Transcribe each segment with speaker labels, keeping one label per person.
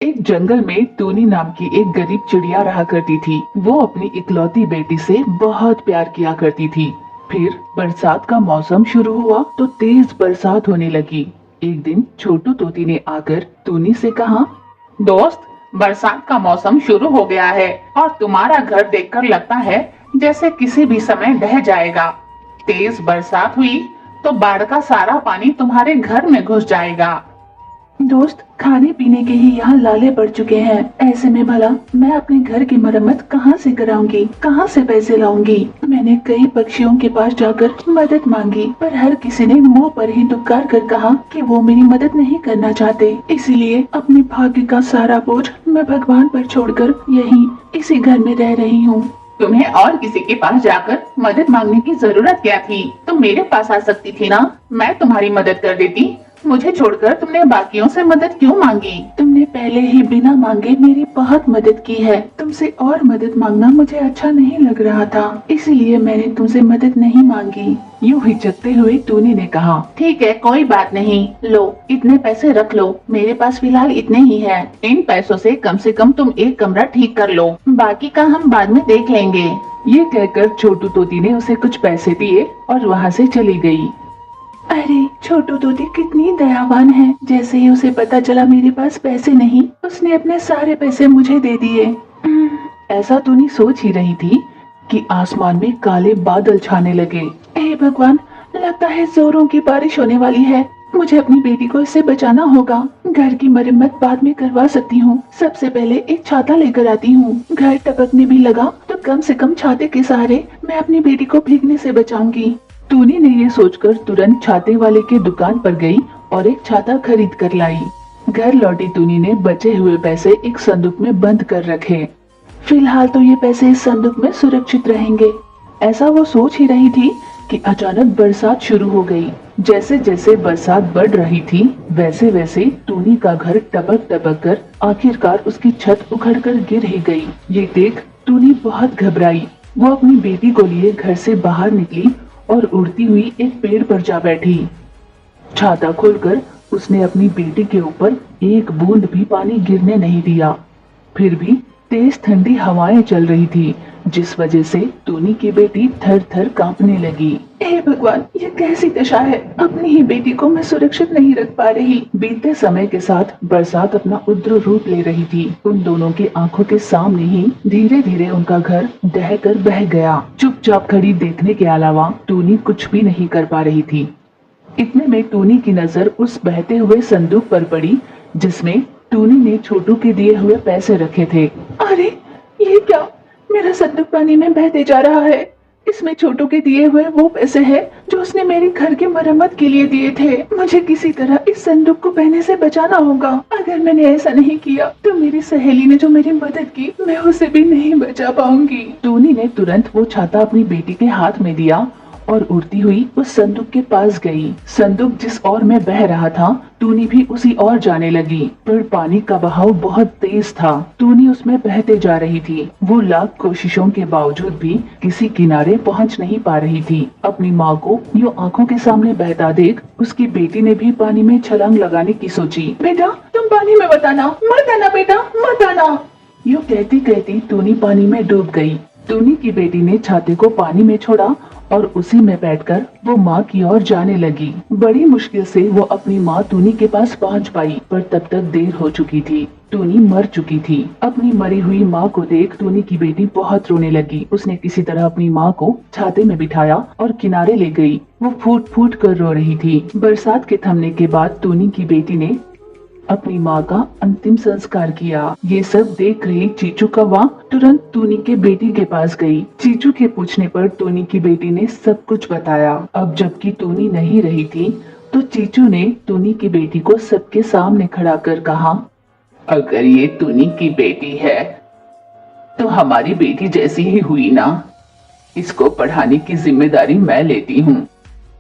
Speaker 1: एक जंगल में टूनी नाम की एक गरीब चिड़िया रहा करती थी। वो अपनी इकलौती बेटी से बहुत प्यार किया करती थी। फिर बरसात का मौसम शुरू हुआ तो तेज बरसात होने लगी। एक दिन छोटू तोती ने आकर टूनी से कहा,
Speaker 2: दोस्त, बरसात का मौसम शुरू हो गया है और तुम्हारा घर देखकर लगता है जैसे किसी भी समय ढह जाएगा। तेज बरसात हुई तो बाढ़ का सारा पानी तुम्हारे घर में घुस जाएगा।
Speaker 1: दोस्त, खाने पीने के ही यहाँ लाले पड़ चुके हैं। ऐसे में भला मैं अपने घर की मरम्मत कहाँ से कराऊंगी, कहाँ से पैसे लाऊंगी। मैंने कई पक्षियों के पास जाकर मदद मांगी, पर हर किसी ने मुंह पर ही दुबकार कर कहा कि वो मेरी मदद नहीं करना चाहते। इसीलिए अपने भाग्य का सारा बोझ मैं भगवान पर छोड़कर यहीं इसी घर में रह रही हूँ।
Speaker 2: तुम्हें और किसी के पास जाकर मदद मांगने की जरूरत क्या थी? तुम मेरे पास आ सकती थी ना, मैं तुम्हारी मदद कर देती। मुझे छोड़कर तुमने बाकियों से मदद क्यों मांगी?
Speaker 1: तुमने पहले ही बिना मांगे मेरी बहुत मदद की है। तुमसे और मदद मांगना मुझे अच्छा नहीं लग रहा था, इसीलिए मैंने तुमसे मदद नहीं मांगी। यूं हिचकते हुए टूनी ने कहा,
Speaker 2: ठीक है, कोई बात नहीं। लो, इतने पैसे रख लो, मेरे पास फिलहाल इतने ही है। इन पैसों से कम तुम एक कमरा ठीक कर लो, बाकी का हम बाद में देख लेंगे।
Speaker 1: ये कहकर छोटू तोती ने उसे कुछ पैसे दिए और वहाँ से चली गई। अरे छोटू तोती कितनी दयावान है। जैसे ही उसे पता चला मेरे पास पैसे नहीं, उसने अपने सारे पैसे मुझे दे दिए। ऐसा टूनी सोच ही रही थी कि आसमान में काले बादल छाने लगे। हे भगवान, लगता है जोरों की बारिश होने वाली है। मुझे अपनी बेटी को इससे बचाना होगा। घर की मरम्मत बाद में करवा सकती हूँ, सबसे पहले एक छाता लेकर आती हूँ। घर टपकने भी लगा तो कम से कम छाते के सहारे मैं अपनी बेटी को भीगने से बचाऊंगी। टूनी ने ये सोचकर तुरंत छाते वाले के दुकान पर गई और एक छाता खरीद कर लाई। घर लौटी टूनी ने बचे हुए पैसे एक संदूक में बंद कर रखे। फिलहाल तो ये पैसे इस संदूक में सुरक्षित रहेंगे। ऐसा वो सोच ही रही थी कि अचानक बरसात शुरू हो गई। जैसे जैसे बरसात बढ़ रही थी वैसे वैसे टूनी का घर टपक टपक कर आखिरकार उसकी छत उखड़कर गिर ही गई। ये देख टूनी बहुत घबराई। वो अपनी बेटी को लिए घर से बाहर निकली और उड़ती हुई एक पेड़ पर जा बैठी। छाता खोलकर उसने अपनी बेटी के ऊपर एक बूंद भी पानी गिरने नहीं दिया। फिर भी तेज ठंडी हवाएं चल रही थी, जिस वजह से टूनी की बेटी थर थर कांपने लगी। हे भगवान, ये कैसी दशा है। अपनी ही बेटी को मैं सुरक्षित नहीं रख पा रही। बीतते समय के साथ बरसात अपना उग्र रूप ले रही थी। उन दोनों की आंखों के सामने ही धीरे धीरे उनका घर ढह कर बह गया। चुपचाप खड़ी देखने के अलावा टूनी कुछ भी नहीं कर पा रही थी। इतने में टूनी की नजर उस बहते हुए संदूक पर पड़ी जिसमें टूनी ने छोटू के दिए हुए पैसे रखे थे। अरे ये क्या, मेरा संदूक पानी में बहते जा रहा है। इसमें छोटू के दिए हुए वो पैसे हैं जो उसने मेरे घर की मरम्मत के लिए दिए थे। मुझे किसी तरह इस संदूक को बहने से बचाना होगा। अगर मैंने ऐसा नहीं किया तो मेरी सहेली ने जो मेरी मदद की, मैं उसे भी नहीं बचा पाऊंगी। टूनी ने तुरंत वो छाता अपनी बेटी के हाथ में दिया और उड़ती हुई उस संदूक के पास गई। संदूक जिस ओर में बह रहा था टूनी भी उसी ओर जाने लगी, पर पानी का बहाव बहुत तेज था। टूनी उसमें बहते जा रही थी। वो लाख कोशिशों के बावजूद भी किसी किनारे पहुंच नहीं पा रही थी। अपनी माँ को यूं आंखों के सामने बहता देख उसकी बेटी ने भी पानी में छलांग लगाने की सोची। बेटा, तुम पानी में मत आना, मत आना बेटा, मत आना। यूं कहती कहती टूनी पानी में डूब गई। टूनी की बेटी ने छाते को पानी में छोड़ा और उसी में बैठकर वो माँ की ओर जाने लगी। बड़ी मुश्किल से वो अपनी माँ टूनी के पास पहुँच पाई, पर तब तक देर हो चुकी थी। टूनी मर चुकी थी। अपनी मरी हुई माँ को देख टूनी की बेटी बहुत रोने लगी। उसने किसी तरह अपनी माँ को छाते में बिठाया और किनारे ले गई। वो फूट फूट कर रो रही थी। बरसात के थमने के बाद टूनी की बेटी ने अपनी माँ का अंतिम संस्कार किया। ये सब देख रही चीचू कौवा तुरंत टूनी के बेटी के पास गई। चीचू के पूछने पर टूनी की बेटी ने सब कुछ बताया। अब जबकि टूनी नहीं रही थी तो चीचू ने टूनी की बेटी को सबके सामने खड़ा कर कहा,
Speaker 2: अगर ये टूनी की बेटी है तो हमारी बेटी जैसी ही हुई ना। इसको पढ़ाने की जिम्मेदारी मैं लेती हूँ।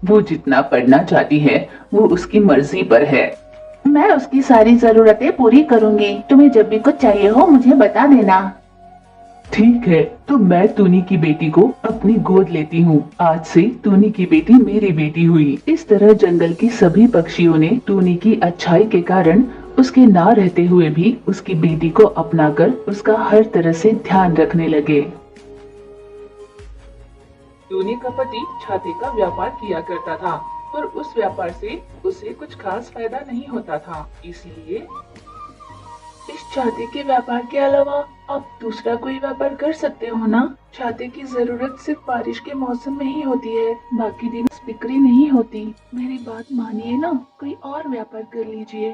Speaker 2: वो जितना पढ़ना चाहती है वो उसकी मर्जी पर है। मैं उसकी सारी जरूरतें पूरी करूंगी। तुम्हें जब भी कुछ चाहिए हो मुझे बता देना।
Speaker 1: ठीक है, तो मैं टूनी की बेटी को अपनी गोद लेती हूँ। आज से टूनी की बेटी मेरी बेटी हुई। इस तरह जंगल की सभी पक्षियों ने टूनी की अच्छाई के कारण उसके ना रहते हुए भी उसकी बेटी को अपनाकर उसका हर तरह से ध्यान रखने लगे।
Speaker 2: टूनी का पति छाते का व्यापार किया करता था, पर उस व्यापार से उसे कुछ खास फायदा नहीं होता था। इसलिए
Speaker 1: इस छाते के व्यापार के अलावा आप दूसरा कोई व्यापार कर सकते हो ना? छाते की जरूरत सिर्फ बारिश के मौसम में ही होती है, बाकी दिन बिक्री नहीं होती। मेरी बात मानिए ना, कोई और व्यापार कर लीजिए।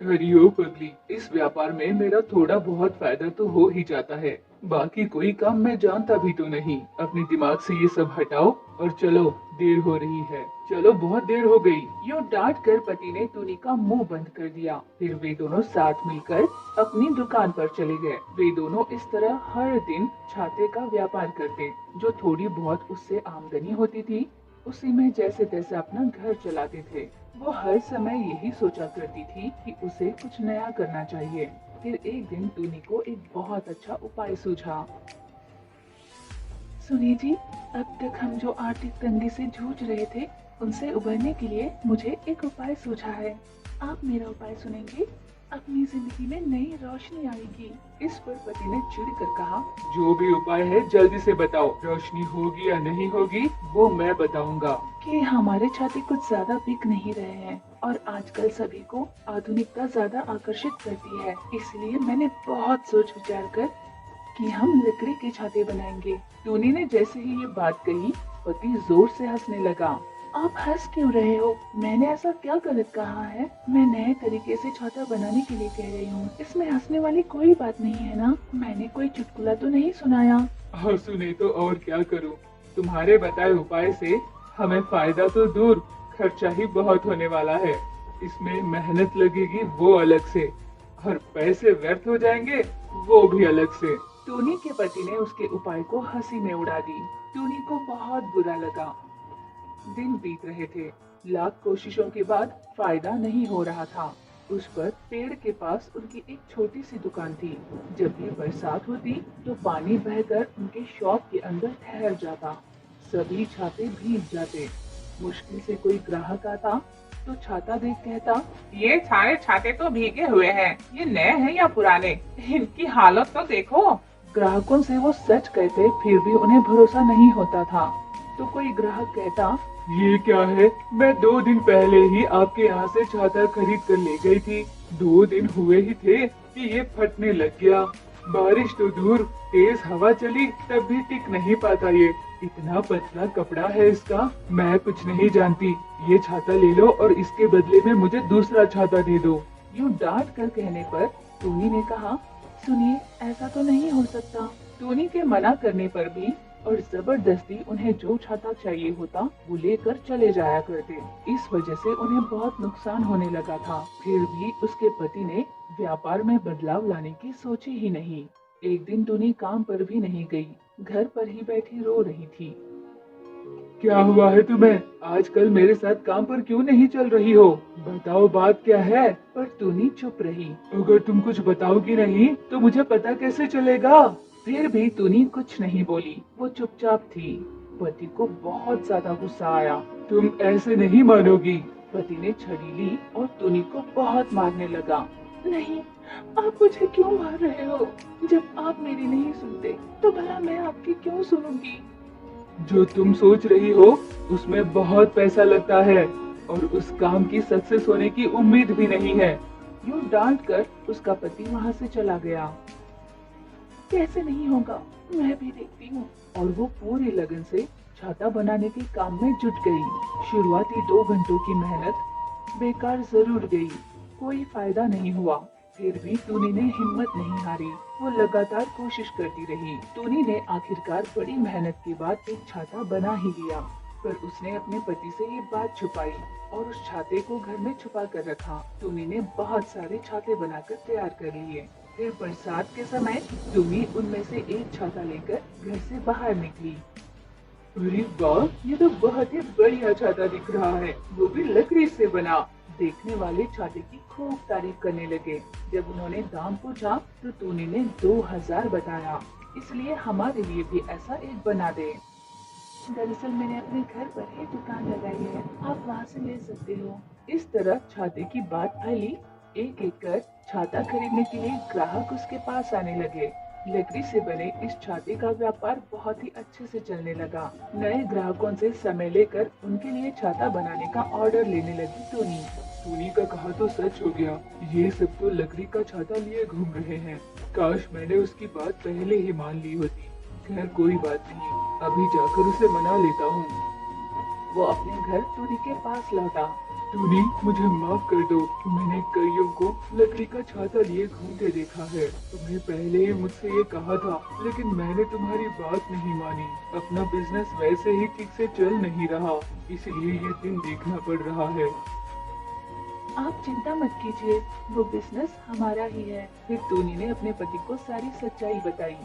Speaker 2: अरे ओ पगली, इस व्यापार में मेरा थोड़ा बहुत फायदा तो हो ही जाता है, बाकी कोई काम मैं जानता भी तो नहीं। अपने दिमाग से ये सब हटाओ और चलो, देर हो रही है। चलो, बहुत देर हो गई। यूँ डांट कर पति ने टूनी का मुंह बंद कर दिया। फिर वे दोनों साथ मिलकर अपनी दुकान पर चले गए। वे दोनों इस तरह हर दिन छाते का व्यापार करते। जो थोड़ी बहुत उससे आमदनी होती थी, उसी में जैसे तैसे अपना घर चलाते थे। वो हर समय यही सोचा करती थी कि उसे कुछ नया करना चाहिए। फिर एक दिन टूनी को एक बहुत अच्छा उपाय सूझा। सुनिए जी, अब तक हम जो आर्थिक तंगी से जूझ रहे थे, उनसे उबरने के लिए मुझे एक उपाय सूझा है। आप मेरा उपाय सुनेंगे, अपनी जिंदगी में नई रोशनी आएगी। इस पर पति ने चिढ़ कर कहा, जो भी उपाय है जल्दी से बताओ। रोशनी होगी या नहीं होगी वो मैं बताऊंगा।
Speaker 1: कि हमारे छाते कुछ ज्यादा बिक नहीं रहे हैं और आजकल सभी को आधुनिकता ज्यादा आकर्षित करती है, इसलिए मैंने बहुत सोच विचार कर कि हम लकड़ी के छाते बनाएंगे।
Speaker 2: टूनी ने जैसे ही ये बात कही, पति जोर से हंसने लगा।
Speaker 1: आप हंस क्यों रहे हो? मैंने ऐसा क्या गलत कहा है? मैं नए तरीके से छाता बनाने के लिए कह रही हूँ, इसमें हंसने वाली कोई बात नहीं है ना। मैंने कोई चुटकुला तो नहीं सुनाया।
Speaker 2: और सुने तो और क्या करूँ, तुम्हारे बताए उपाय से हमें फायदा तो दूर, खर्चा ही बहुत होने वाला है। इसमें मेहनत लगेगी वो अलग से, और पैसे व्यर्थ हो जाएंगे वो भी अलग से। टूनी के पति ने उसके उपाय को हंसी में उड़ा दी। टूनी को बहुत बुरा लगा। दिन बीत रहे थे, लाख कोशिशों के बाद फायदा नहीं हो रहा था। उस पर पेड़ के पास उनकी एक छोटी सी दुकान थी। जब भी बरसात होती तो पानी बहकर उनके शॉप के अंदर ठहर जाता। सभी छाते भीग जाते। मुश्किल से कोई ग्राहक आता तो छाता देख कहता,
Speaker 3: ये सारे छाते तो भीगे हुए हैं, ये नए हैं या पुराने? इनकी हालत तो देखो।
Speaker 2: ग्राहकों से वो सच कहते, फिर भी उन्हें भरोसा नहीं होता था। तो कोई ग्राहक कहता, ये क्या है, मैं 2 दिन पहले ही आपके यहाँ से छाता खरीद कर ले गई थी। 2 दिन हुए ही थे कि ये फटने लग गया। बारिश तो दूर, तेज हवा चली तब भी टिक नहीं पाता। ये इतना पतला कपड़ा है इसका, मैं कुछ नहीं जानती। ये छाता ले लो और इसके बदले में मुझे दूसरा छाता दे दो। यूँ डांट कर कहने पर टूनी ने कहा,
Speaker 1: सुनिए, ऐसा तो नहीं हो सकता।
Speaker 2: टूनी के मना करने पर भी और जबरदस्ती उन्हें जो छाता चाहिए होता वो लेकर चले जाया करते। इस वजह से उन्हें बहुत नुकसान होने लगा था। फिर भी उसके पति ने व्यापार में बदलाव लाने की सोची ही नहीं। एक दिन टूनी काम पर भी नहीं गई, घर पर ही बैठी रो रही थी। क्या हुआ है तुम्हें? आजकल मेरे साथ काम पर क्यों नहीं चल रही हो? बताओ बात क्या है? पर टूनी चुप रही। अगर तुम कुछ बताओगी नहीं तो मुझे पता कैसे चलेगा? फिर भी टूनी कुछ नहीं बोली, वो चुपचाप थी। पति को बहुत ज्यादा गुस्सा आया। तुम ऐसे नहीं मानोगी। पति ने छड़ी ली और टूनी को बहुत मारने लगा।
Speaker 1: नहीं, आप मुझे क्यों मार रहे हो? जब आप मेरी नहीं सुनते तो भला मैं आपकी क्यों सुनूंगी?
Speaker 2: जो तुम सोच रही हो उसमें बहुत पैसा लगता है और उस काम की सक्सेस होने की उम्मीद भी नहीं है। यूँ डांट कर उसका पति वहाँ से चला गया।
Speaker 1: कैसे नहीं होगा, मैं भी देखती हूँ।
Speaker 2: और वो पूरी लगन से छाता बनाने के काम में जुट गई। शुरुआती 2 घंटों की मेहनत बेकार जरूर गई, कोई फायदा नहीं हुआ। फिर भी टूनी ने हिम्मत नहीं हारी, वो लगातार कोशिश करती रही। टूनी ने आखिरकार बड़ी मेहनत के बाद एक छाता बना ही लिया, पर उसने अपने पति से ये बात छुपाई और उस छाते को घर में छुपा कर रखा। टूनी ने बहुत सारे छाते बनाकर तैयार कर लिए। फिर बरसात के समय टूनी उनमें से एक छाता लेकर घर से बाहर निकली। अरे वाह, ये तो बहुत ही बढ़िया छाता दिख रहा है, वो भी लकड़ी से बना। देखने वाले छाते की खूब तारीफ करने लगे। जब उन्होंने दाम पूछा तो टूनी ने 2000 बताया। इसलिए हमारे लिए भी ऐसा एक बना दे।
Speaker 1: दरअसल मैंने अपने घर पर ही दुकान लगाई है, आप वहाँ से ले सकते हो।
Speaker 2: इस तरह छाते की बात फैली
Speaker 1: एक एक कर छाता खरीदने के लिए ग्राहक उसके पास आने लगे। लकड़ी से बने इस छाते का व्यापार बहुत ही अच्छे से चलने लगा। नए ग्राहकों से समय लेकर उनके लिए छाता बनाने का ऑर्डर लेने लगी टूनी।
Speaker 4: टूनी का कहा तो सच हो गया, ये सब तो लकड़ी का छाता लिए घूम रहे हैं। काश मैंने उसकी बात पहले ही मान ली होती। खैर कोई बात नहीं, अभी जाकर उसे मना लेता हूँ।
Speaker 1: वो अपने घर टूनी के पास लौटा।
Speaker 4: टूनी, मुझे माफ कर दो कि मैंने कईयों को लकड़ी का छाता लिए घूमते देखा है। तुम्हें पहले ही मुझसे ये कहा था, लेकिन मैंने तुम्हारी बात नहीं मानी। अपना बिजनेस वैसे ही ठीक से चल नहीं रहा, इसलिए ये दिन देखना पड़ रहा है।
Speaker 1: आप चिंता मत कीजिए, वो बिजनेस हमारा ही है। फिर टूनी ने अपने पति को सारी सच्चाई बताई।